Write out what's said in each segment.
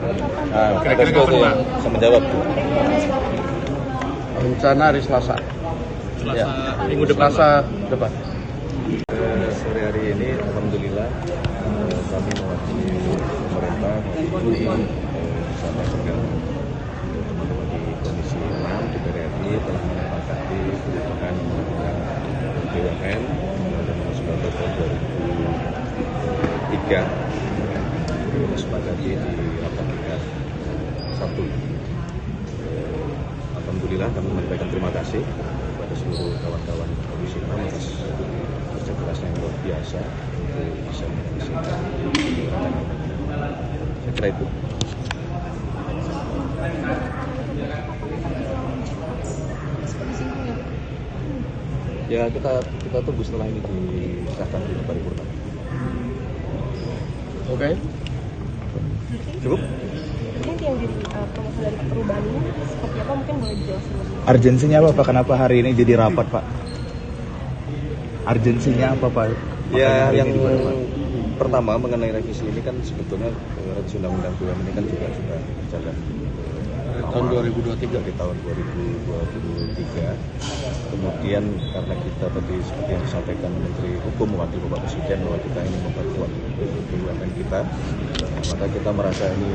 Nah, kira-kira kapan Pak? Bisa menjawab tuh. Rencana hari Selasa. Selasa minggu depan. Selasa depan. Sore hari ini alhamdulillah kami mewakili pemerintah bersama dengan teman-teman di Komisi 6 DPR RI telah menyepakati kebijakan BUMN nomor 19 tahun 2003 disepakati di rapat tingkat 1. Alhamdulillah kami menyampaikan terima kasih kepada seluruh kawan-kawan Komisi 6 atas kerja kerasnya yang luar biasa untuk bisa menyelesaikan rancangan. Saya kira itu. Ya kita tunggu setelah ini disahkan di paripurna. Oke. Cukup? Mungkin yang jadi promosi dari perubahan ini seperti apa, mungkin boleh dijelaskan lebih? Argensinya apa Pak? Kenapa hari ini jadi rapat Pak? Argensinya apa Pak? Ya, Makanya yang hari ini dibuat, Pak. pertama mengenai revisi ini kan sebetulnya revisi undang-undang BUMN ini kan juga sudah berjalan Tahun 2023. dari tahun 2023. Kemudian karena kita tadi seperti yang disampaikan Menteri Hukum mewakili Bapak Presiden bahwa kita ingin memperkuat BUMN kita, maka kita merasa ini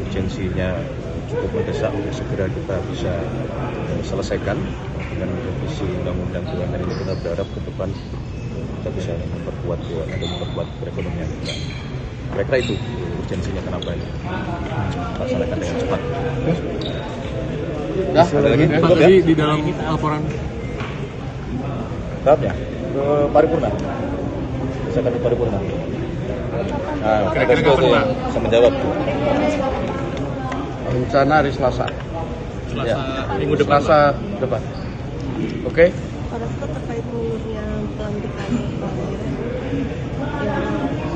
urgensinya cukup mendesak untuk segera kita bisa selesaikan dengan revisi undang-undang BUMN ini. Kita berharap ke depan kita bisa memperkuat BUMN dan memperkuat perekonomian kita. Kira-kira itu urgensinya kenapa ini laksanakan dengan cepat. Dah, Ada lagi? Pak, Cukup ya? tadi di dalam laporan Tahapnya ke paripurna. Bisa ke paripurna. Nah, Kira-kira kapan, Pak? Bisa menjawab tuh. rencana hari Selasa. Selasa minggu depan. Selasa depan. Oke. Pada saat terkait mundurnya pelantikan ya,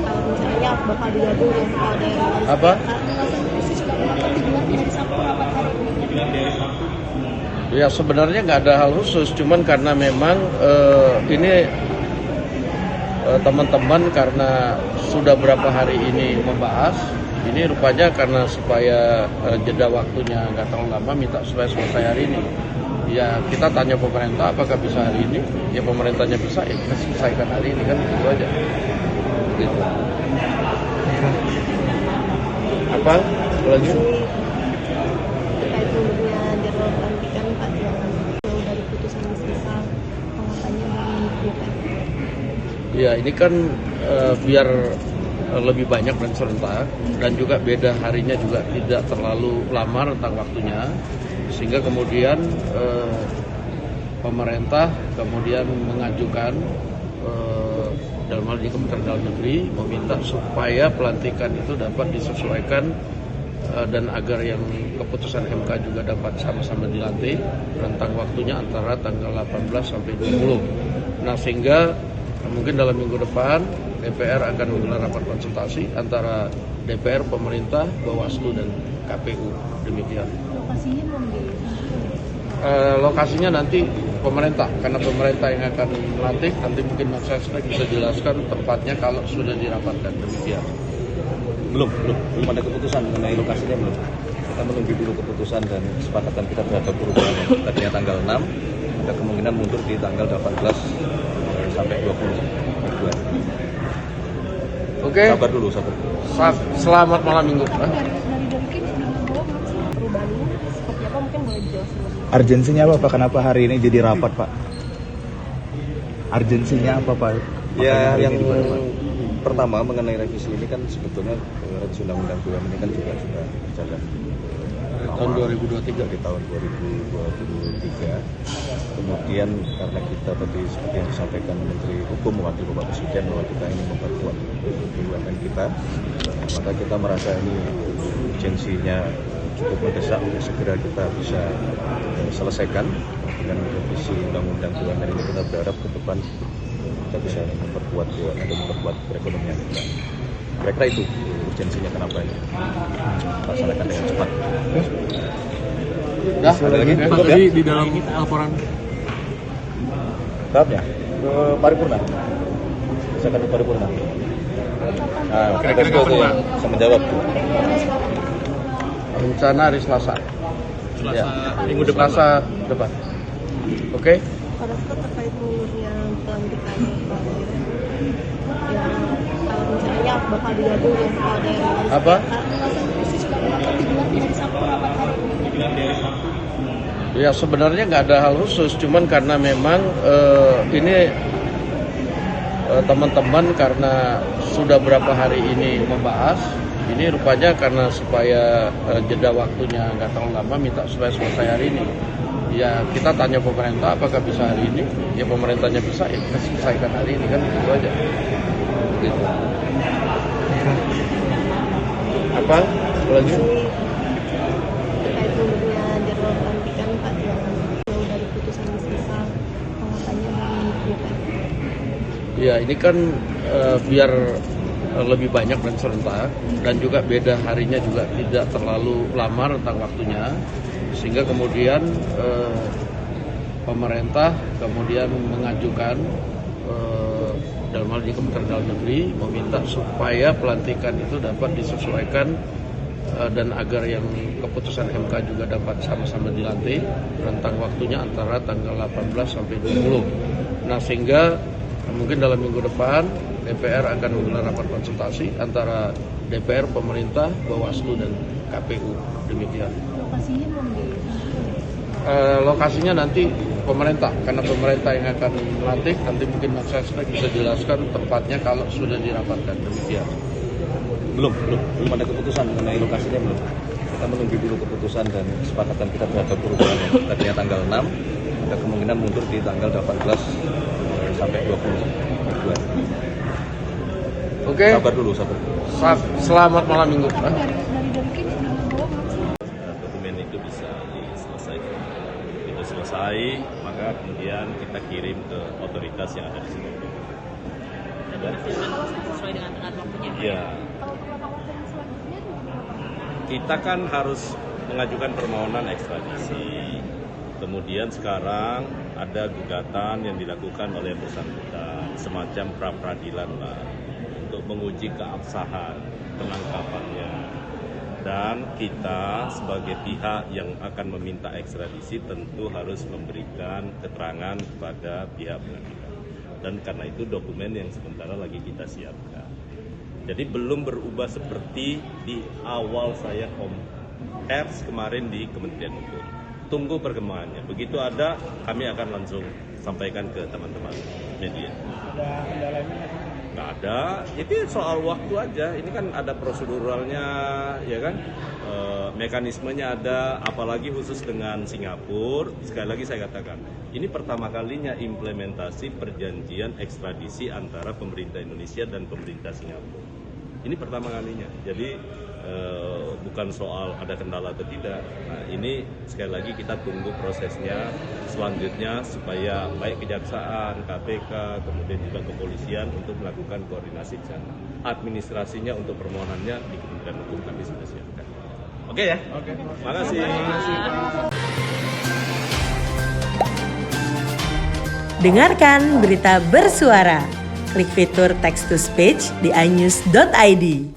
kalau misalnya bakal digabung ya kalau ada yang Apa? Ya sebenarnya nggak ada hal khusus, cuman karena memang ini teman-teman karena sudah berapa hari ini membahas, ini rupanya karena supaya jeda waktunya nggak terlalu lama, minta supaya selesai hari ini. Ya kita tanya pemerintah apakah bisa hari ini, ya pemerintahnya bisa, ya kita selesaikan hari ini kan, gitu aja. Gitu. Apa? Lagi? terkait mundurnya jadwal pelantikan Pak yang jauh dari putusan sisa penguatannya dari DPR. Ya ini kan biar lebih banyak dan serentak, dan juga beda harinya juga tidak terlalu lama rentang waktunya, sehingga kemudian pemerintah kemudian mengajukan dalam hal ini Kementerian Dalam Negeri meminta supaya pelantikan itu dapat disesuaikan dan agar yang keputusan MK juga dapat sama-sama dilantik, rentang waktunya antara tanggal 18 sampai 20. Nah sehingga mungkin dalam minggu depan DPR akan menggelar rapat konsultasi antara DPR, pemerintah, Bawaslu dan KPU, demikian. Lokasinya belum di Lokasinya nanti pemerintah, karena pemerintah yang akan melantik, nanti mungkin Mas Sesnek bisa jelaskan tempatnya kalau sudah dirapatkan, demikian. Belum ada keputusan mengenai lokasinya belum. Kita menunggu dulu keputusan dan kesepakatan kita terhadap perubahan yang tadinya tanggal 6, ada kemungkinan mundur di tanggal 18 sampai 20. Oke. Sabar dulu. Selamat malam minggu. dari Kim sudah membawa belum sih perubahan ini seperti apa, mungkin boleh dijelaskan lebih? Argensinya apa Pak? Kenapa hari ini jadi rapat Pak? Argensinya apa Pak? Makanya Ya, hari yang ini dibuat, Pak. pertama mengenai revisi ini kan sebetulnya revisi undang-undang BUMN ini kan juga sudah berjalan Tahun 2023. dari tahun 2023. Kemudian karena kita tadi seperti yang disampaikan Menteri Hukum mewakili Bapak Presiden bahwa kita ingin memperkuat BUMN kita, maka kita merasa ini urgensinya cukup mendesak untuk segera kita bisa selesaikan dengan revisi undang-undang BUMN ini. Kita berharap ke depan kita bisa memperkuat BUMN dan memperkuat perekonomian kita. Kira-kira itu urgensinya kenapa ini laksanakan dengan cepat. Dah, Ada lagi? Pak, Cukup ya? tadi di dalam laporan Tahapnya ke paripurna. Bisa ke paripurna. Nah, Kira-kira kapan, Pak? bisa menjawab tuh. rencana hari Selasa. Minggu depan. Selasa depan. Oke? Pada saat terkait mundurnya pelantikan Pak Dirjen, ya rencananya bakal digabung ya Pak daerah. Apa? Ya sebenarnya nggak ada hal khusus, cuman karena memang ini teman-teman karena sudah berapa hari ini membahas, ini rupanya karena supaya jeda waktunya nggak terlalu lama, minta supaya selesai hari ini. Ya kita tanya pemerintah apakah bisa hari ini, ya pemerintahnya bisa, ya kita selesaikan hari ini kan, gitu aja. Gitu. Apa? Lagi? Terkait mundurnya jadwal pelantikan Pak yang jauh dari putusan sisa katanya mengikuti. Ya ini kan biar lebih banyak dan serentak, dan juga beda harinya juga tidak terlalu lama rentang waktunya, sehingga kemudian pemerintah kemudian mengajukan dalam hal ini Kementerian Dalam Negeri meminta supaya pelantikan itu dapat disesuaikan dan agar yang keputusan MK juga dapat sama-sama dilantik, rentang waktunya antara tanggal 18 sampai 20. Nah sehingga mungkin dalam minggu depan DPR akan menggelar rapat konsultasi antara DPR, pemerintah, Bawaslu dan KPU, demikian. Lokasinya belum di. Lokasinya nanti pemerintah, karena pemerintah yang akan melantik, nanti mungkin Mas Sesnek bisa jelaskan tempatnya kalau sudah dirapatkan, demikian. Belum ada keputusan mengenai lokasinya belum. Kita menunggu dulu keputusan dan kesepakatan kita terhadap perubahan yang tadinya tanggal 6, ada kemungkinan mundur di tanggal 18 sampai 22. Oke. Sabar dulu. Selamat malam minggu. Dokumen itu bisa diselesaikan. Itu selesai, maka kemudian kita kirim ke otoritas yang ada di sini. Sesuai dengan tenggat waktunya. Iya. Kita kan harus mengajukan permohonan ekstradisi. Kemudian sekarang ada gugatan yang dilakukan oleh yang bersangkutan, semacam pra-peradilan lah, untuk menguji keabsahan penangkapannya. Dan kita sebagai pihak yang akan meminta ekstradisi tentu harus memberikan keterangan kepada pihak pengadilan. Dan karena itu dokumen yang sementara lagi kita siapkan. Jadi belum berubah seperti di awal saya pers kemarin di Kementerian Hukum. Tunggu perkembangannya. Begitu ada, kami akan langsung sampaikan ke teman-teman media. Nggak ada, itu soal waktu aja. Ini kan ada proseduralnya, ya kan? Mekanismenya ada, apalagi khusus dengan Singapura. Sekali lagi saya katakan, ini pertama kalinya implementasi perjanjian ekstradisi antara pemerintah Indonesia dan pemerintah Singapura. Ini pertama kalinya. Jadi bukan soal ada kendala atau tidak. Nah, ini sekali lagi kita tunggu prosesnya selanjutnya supaya baik kejaksaan, KPK, kemudian juga kepolisian untuk melakukan koordinasi di sana. Administrasinya untuk permohonannya di Kementerian Hukum kami sudah siapkan. Oke ya? Oke. Makasih. Dengarkan berita bersuara. Klik fitur text to speech di inews.id.